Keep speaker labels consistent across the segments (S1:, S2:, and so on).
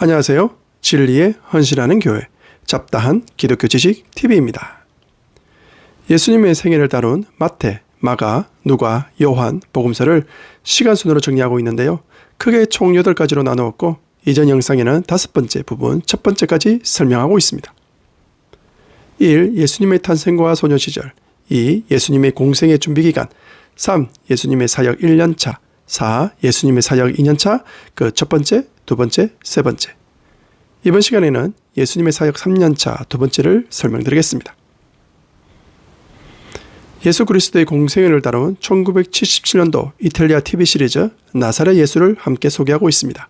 S1: 안녕하세요. 진리에 헌신하는 교회 잡다한 기독교 지식 TV입니다. 예수님의 생애를 다룬 마태, 마가, 누가, 요한, 복음서를 시간순으로 정리하고 있는데요. 크게 총 8가지로 나누었고 이전 영상에는 5번째 부분, 첫 번째까지 설명하고 있습니다. 1. 예수님의 탄생과 소년 시절. 2. 예수님의 공생의 준비기간. 3. 예수님의 사역 1년차. 4. 예수님의 사역 2년차, 그 첫 번째, 두 번째, 세 번째. 이번 시간에는 예수님의 사역 3년차 두 번째를 설명드리겠습니다. 예수 그리스도의 공생애를 다룬 1977년도 이탈리아 TV 시리즈 나사렛 예수를 함께 소개하고 있습니다.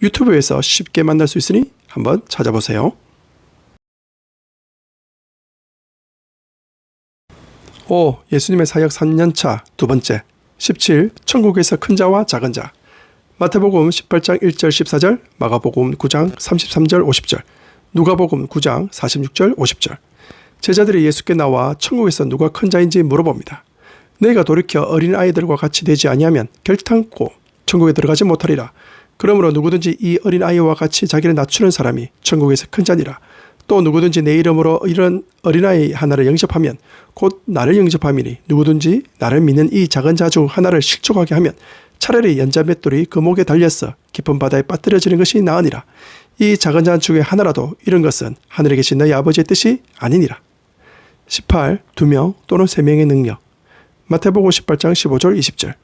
S1: 유튜브에서 쉽게 만날 수 있으니 한번 찾아보세요. 5. 예수님의 사역 3년차 두 번째. 17. 천국에서 큰 자와 작은 자. 마태복음 18장 1절 14절, 마가복음 9장 33절 50절, 누가복음 9장 46절 50절. 제자들이 예수께 나와 천국에서 누가 큰 자인지 물어봅니다. 너희가 돌이켜 어린 아이들과 같이 되지 아니하면 결탄코 천국에 들어가지 못하리라. 그러므로 누구든지 이 어린 아이와 같이 자기를 낮추는 사람이 천국에서 큰 자니라. 또 누구든지 내 이름으로 이런 어린아이 하나를 영접하면 곧 나를 영접함이니 누구든지 나를 믿는 이 작은 자 중 하나를 실족하게 하면 차라리 연자 맷돌이 그 목에 달려서 깊은 바다에 빠뜨려지는 것이 나으니라. 이 작은 자 중에 하나라도 이런 것은 하늘에 계신 너희 아버지의 뜻이 아니니라. 18. 2명 또는 3명의 능력. 마태복음 18장 15절 20절.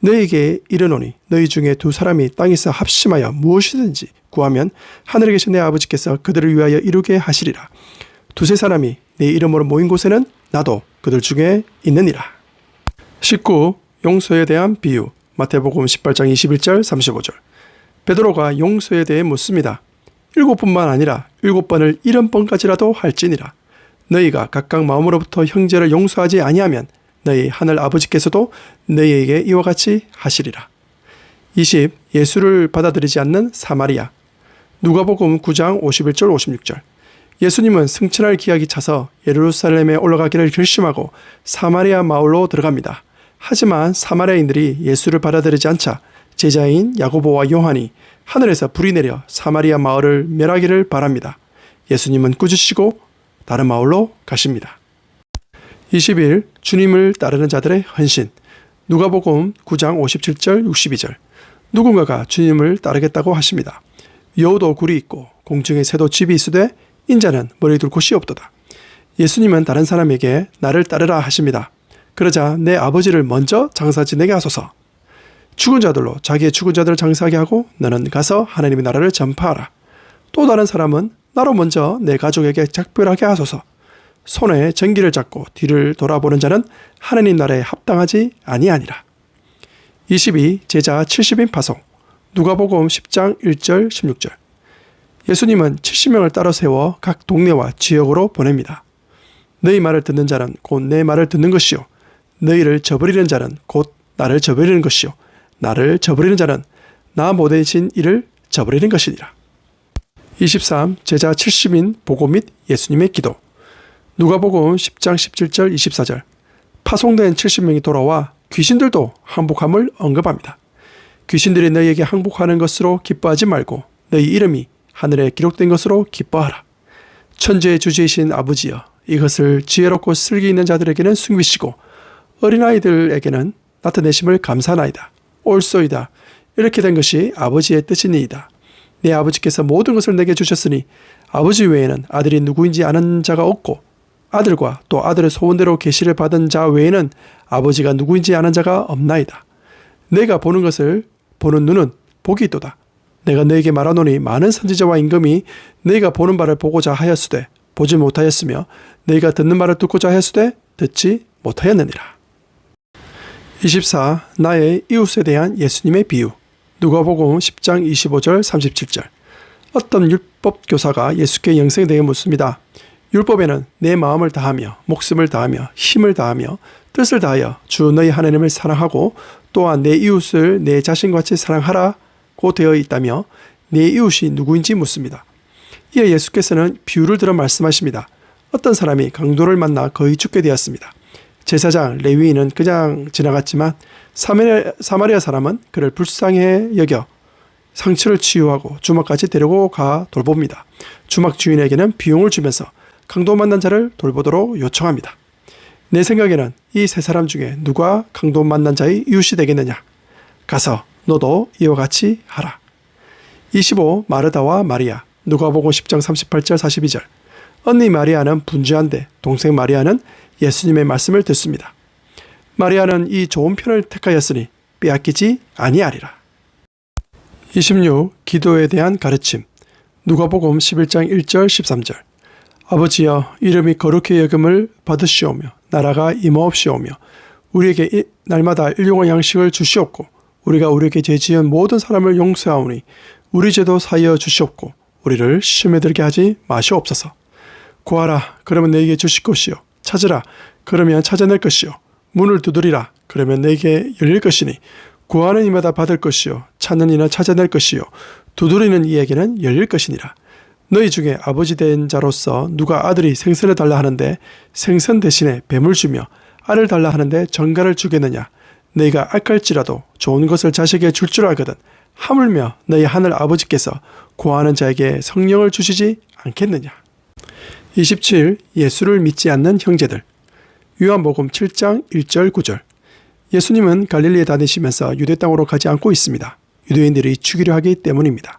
S1: 너희에게 이르노니 너희 중에 2사람이 땅에서 합심하여 무엇이든지 구하면 하늘에 계신 내 아버지께서 그들을 위하여 이루게 하시리라. 2-3사람이 내 이름으로 모인 곳에는 나도 그들 중에 있느니라. 19. 용서에 대한 비유. 마태복음 18장 21절 35절. 베드로가 용서에 대해 묻습니다. 7번만 아니라 7번을 70번까지라도 할지니라. 너희가 각각 마음으로부터 형제를 용서하지 아니하면 너희 하늘 아버지께서도 너희에게 이와 같이 하시리라. 20. 예수를 받아들이지 않는 사마리아. 누가복음 9장 51절 56절. 예수님은 승천할 기약이 차서 예루살렘에 올라가기를 결심하고 사마리아 마을로 들어갑니다. 하지만 사마리아인들이 예수를 받아들이지 않자 제자인 야고보와 요한이 하늘에서 불이 내려 사마리아 마을을 멸하기를 바랍니다. 예수님은 꾸짖으시고 다른 마을로 가십니다. 21. 주님을 따르는 자들의 헌신. 누가복음 9장 57절 62절. 누군가가 주님을 따르겠다고 하십니다. 여우도 굴이 있고 공중에 새도 집이 있으되 인자는 머리 둘 곳이 없도다. 예수님은 다른 사람에게 나를 따르라 하십니다. 그러자 내 아버지를 먼저 장사 지내게 하소서. 죽은 자들로 자기의 죽은 자들을 장사하게 하고 너는 가서 하나님의 나라를 전파하라. 또 다른 사람은 나로 먼저 내 가족에게 작별하게 하소서. 손에 전기를 잡고 뒤를 돌아보는 자는 하나님 나라에 합당하지 아니하니라. 22. 제자 70인 파송. 누가복음 10장 1절 16절. 예수님은 70명을 따로 세워 각 동네와 지역으로 보냅니다. 너희 말을 듣는 자는 곧 내 말을 듣는 것이요 너희를 저버리는 자는 곧 나를 저버리는 것이요 나를 저버리는 자는 나 보내신 이를 저버리는 것이니라. 23. 제자 70인 보고 및 예수님의 기도. 누가복음 10장 17절 24절. 파송된 70명이 돌아와 귀신들도 항복함을 언급합니다. 귀신들이 너희에게 항복하는 것으로 기뻐하지 말고 너희 이름이 하늘에 기록된 것으로 기뻐하라. 천지의 주지이신 아버지여, 이것을 지혜롭고 슬기 있는 자들에게는 숨기시고 어린아이들에게는 나타내심을 감사하나이다. 옳소이다. 이렇게 된 것이 아버지의 뜻이니이다. 내 아버지께서 모든 것을 내게 주셨으니 아버지 외에는 아들이 누구인지 아는 자가 없고 아들과 또 아들의 소원대로 계시를 받은 자 외에는 아버지가 누구인지 아는 자가 없나이다. 내가 보는 것을 보는 눈은 복이 있도다. 내가 너에게 말하노니 많은 선지자와 임금이 너희가 보는 바를 보고자 하였으되 보지 못하였으며 너희가 듣는 말을 듣고자 하였으되 듣지 못하였느니라. 24. 나의 이웃에 대한 예수님의 비유. 누가복음 10장 25절 37절. 어떤 율법 교사가 예수께 영생에 대해 묻습니다. 율법에는 내 마음을 다하며 목숨을 다하며 힘을 다하며 뜻을 다하여 주 너희 하나님을 사랑하고 또한 내 이웃을 내 자신같이 사랑하라고 되어 있다며 내 이웃이 누구인지 묻습니다. 이에 예수께서는 비유를 들어 말씀하십니다. 어떤 사람이 강도를 만나 거의 죽게 되었습니다. 제사장 레위인은 그냥 지나갔지만 사마리아 사람은 그를 불쌍히 여겨 상처를 치유하고 주막까지 데리고 가 돌봅니다. 주막 주인에게는 비용을 주면서 강도 만난 자를 돌보도록 요청합니다. 내 생각에는 이 세 사람 중에 누가 강도 만난 자의 이웃이 되겠느냐? 가서 너도 이와 같이 하라. 25. 마르다와 마리아. 누가복음 10장 38절 42절. 언니 마리아는 분주한데 동생 마리아는 예수님의 말씀을 듣습니다. 마리아는 이 좋은 편을 택하였으니 빼앗기지 아니하리라. 26. 기도에 대한 가르침. 누가복음 11장 1절 13절. 아버지여 이름이 거룩히 여김을 받으시오며 나라가 임하옵시오며 우리에게 날마다 일용할 양식을 주시옵고 우리가 우리에게 죄 지은 모든 사람을 용서하오니 우리 죄도 사하여 주시옵고 우리를 시험에 들게 하지 마시옵소서. 구하라 그러면 너에게 주실 것이요 찾으라 그러면 찾아낼 것이요 문을 두드리라 그러면 너에게 열릴 것이니 구하는 이마다 받을 것이요 찾는 이는 찾아낼 것이요 두드리는 이에게는 열릴 것이니라. 너희 중에 아버지 된 자로서 누가 아들이 생선을 달라 하는데 생선 대신에 뱀을 주며 알을 달라 하는데 전갈을 주겠느냐? 너희가 악할지라도 좋은 것을 자식에게 줄 줄 알거든 하물며 너희 하늘 아버지께서 구하는 자에게 성령을 주시지 않겠느냐? 27. 예수를 믿지 않는 형제들. 요한복음 7장 1절 9절. 예수님은 갈릴리에 다니시면서 유대 땅으로 가지 않고 있습니다. 유대인들이 죽이려 하기 때문입니다.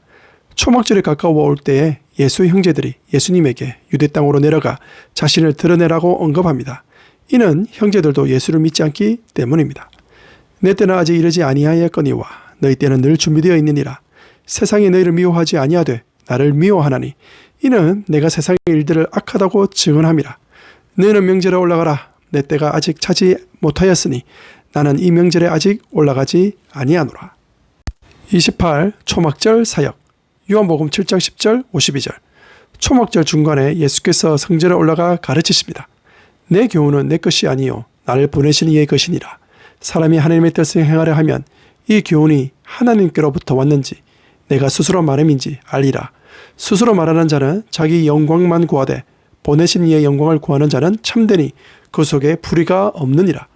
S1: 초막절이 가까워 올 때에 예수 형제들이 예수님에게 유대 땅으로 내려가 자신을 드러내라고 언급합니다. 이는 형제들도 예수를 믿지 않기 때문입니다. 내 때는 아직 이르지 아니하였거니와 너희 때는 늘 준비되어 있느니라. 세상이 너희를 미워하지 아니하되 나를 미워하나니 이는 내가 세상의 일들을 악하다고 증언함이라. 너희는 명절에 올라가라. 내 때가 아직 차지 못하였으니 나는 이 명절에 아직 올라가지 아니하노라. 28. 초막절 사역. 요한복음 7장 10절 52절. 초막절 중간에 예수께서 성전에 올라가 가르치십니다. 내 교훈은 내 것이 아니요 나를 보내신 이의 것이니라. 사람이 하나님의 뜻을 행하려 하면 이 교훈이 하나님께로부터 왔는지 내가 스스로 말함인지 알리라. 스스로 말하는 자는 자기 영광만 구하되 보내신 이의 영광을 구하는 자는 참되니 그 속에 불의가 없느니라.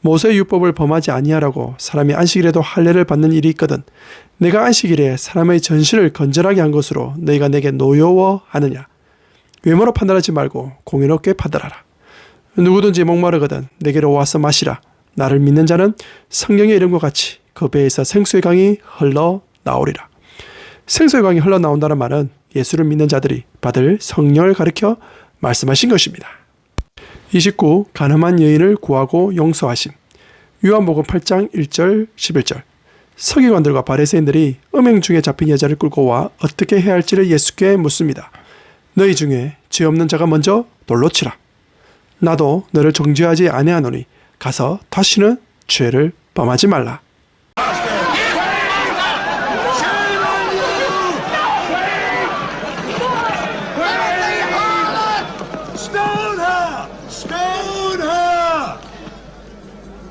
S1: 모세의 율법을 범하지 아니하라고 사람이 안식일에도 할례를 받는 일이 있거든 내가 안식일에 사람의 전신을 건전하게 한 것으로 너희가 내게 노여워하느냐? 외모로 판단하지 말고 공의롭게 판단하라. 누구든지 목마르거든 내게로 와서 마시라. 나를 믿는 자는 성령의 이름과 같이 그 배에서 생수의 강이 흘러나오리라. 생수의 강이 흘러나온다는 말은 예수를 믿는 자들이 받을 성령을 가리켜 말씀하신 것입니다. 29. 가늠한 여인을 구하고 용서하심. 요한복음 8장 1절 11절. 서기관들과 바리새인들이 음행 중에 잡힌 여자를 끌고 와 어떻게 해야 할지를 예수께 묻습니다. 너희 중에 죄 없는 자가 먼저 돌로 치라. 나도 너를 정죄하지 아니하노니 가서 다시는 죄를 범하지 말라.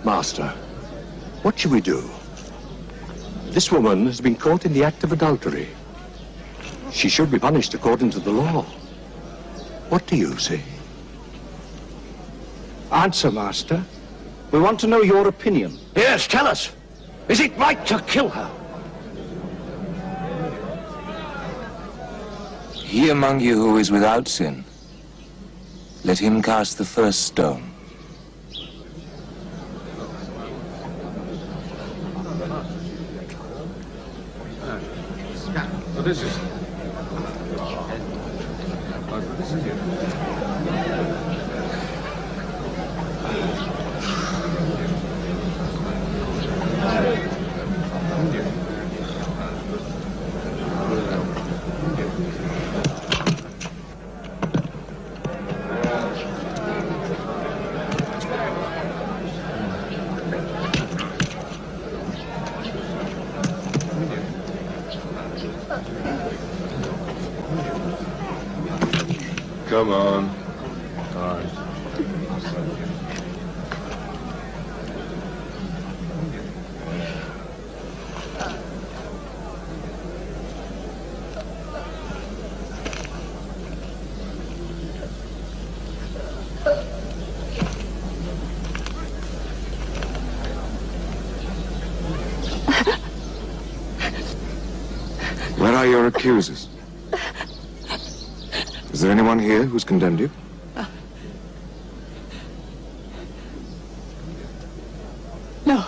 S2: Master, what should we do? This woman has been caught in the act of adultery. She should be punished according to the law. What do you say?
S3: Answer, Master. We want to know your opinion.
S2: Yes, tell us. Is it right to kill her?
S4: He among you who is without sin, let him cast the first stone.
S5: Come on. accuses? Is there anyone here who's condemned you?
S6: No.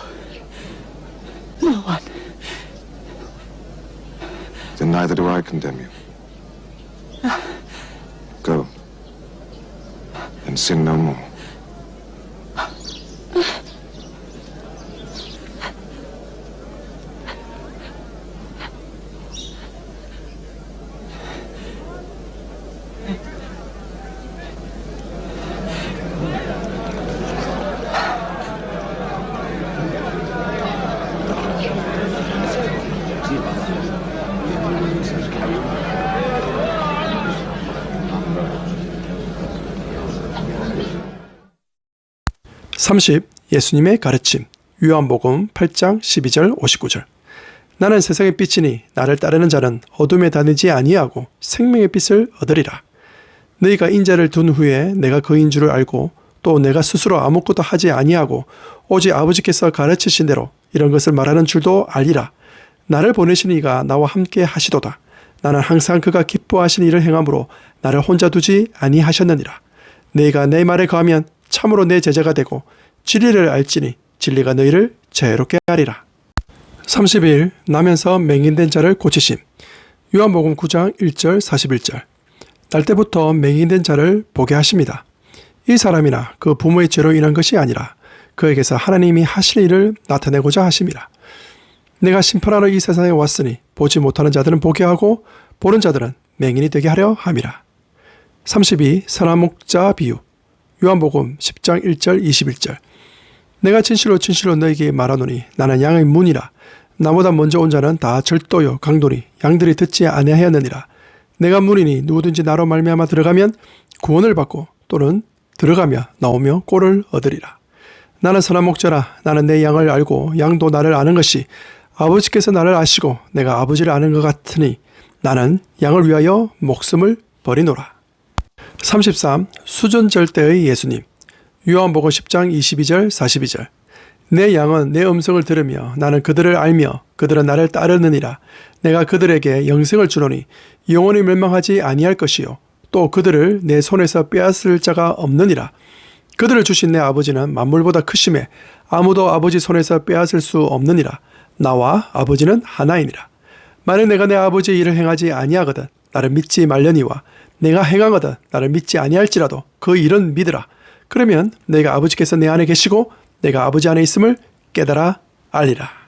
S6: No one.
S5: Then neither do I condemn you. Go. And sin no more.
S1: (30) 예수님의 가르침. 요한복음 8장 12절 59절. 나는 세상의 빛이니 나를 따르는 자는 어둠에 다니지 아니하고 생명의 빛을 얻으리라. 너희가 인자를 둔 후에 내가 그인 줄을 알고 또 내가 스스로 아무것도 하지 아니하고 오직 아버지께서 가르치신 대로 이런 것을 말하는 줄도 알리라. 나를 보내신 이가 나와 함께 하시도다. 나는 항상 그가 기뻐하신 일을 행함으로 나를 혼자 두지 아니하셨느니라. 너희가 내 말에 거하면 참으로 내 제자가 되고 진리를 알지니 진리가 너희를 자유롭게 하리라. 31. 나면서 맹인된 자를 고치심. 요한복음 9장 1절 41절. 날 때부터 맹인된 자를 보게 하십니다. 이 사람이나 그 부모의 죄로 인한 것이 아니라 그에게서 하나님이 하실 일을 나타내고자 하심이라. 내가 심판하러 이 세상에 왔으니 보지 못하는 자들은 보게 하고 보는 자들은 맹인이 되게 하려 함이라. 32. 선한 목자 비유. 요한복음 10장 1절 21절. 내가 진실로 진실로 너에게 말하노니 나는 양의 문이라. 나보다 먼저 온 자는 다 절도요 강도니 양들이 듣지 아니하였느니라. 내가 문이니 누구든지 나로 말미암아 들어가면 구원을 받고 또는 들어가며 나오며 꼴을 얻으리라. 나는 선한 목자라. 나는 내 양을 알고 양도 나를 아는 것이 아버지께서 나를 아시고 내가 아버지를 아는 것 같으니 나는 양을 위하여 목숨을 버리노라. 33. 수전절대의 예수님. 요한복음 10장 22절 42절. 내 양은 내 음성을 들으며 나는 그들을 알며 그들은 나를 따르느니라. 내가 그들에게 영생을 주노니 영원히 멸망하지 아니할 것이요 또 그들을 내 손에서 빼앗을 자가 없느니라. 그들을 주신 내 아버지는 만물보다 크심에 아무도 아버지 손에서 빼앗을 수 없느니라. 나와 아버지는 하나이니라. 만약 내가 내 아버지의 일을 행하지 아니하거든 나를 믿지 말려니와 내가 행하거든 나를 믿지 아니할지라도 그 일은 믿으라. 그러면 내가 아버지께서 내 안에 계시고 내가 아버지 안에 있음을 깨달아 알리라.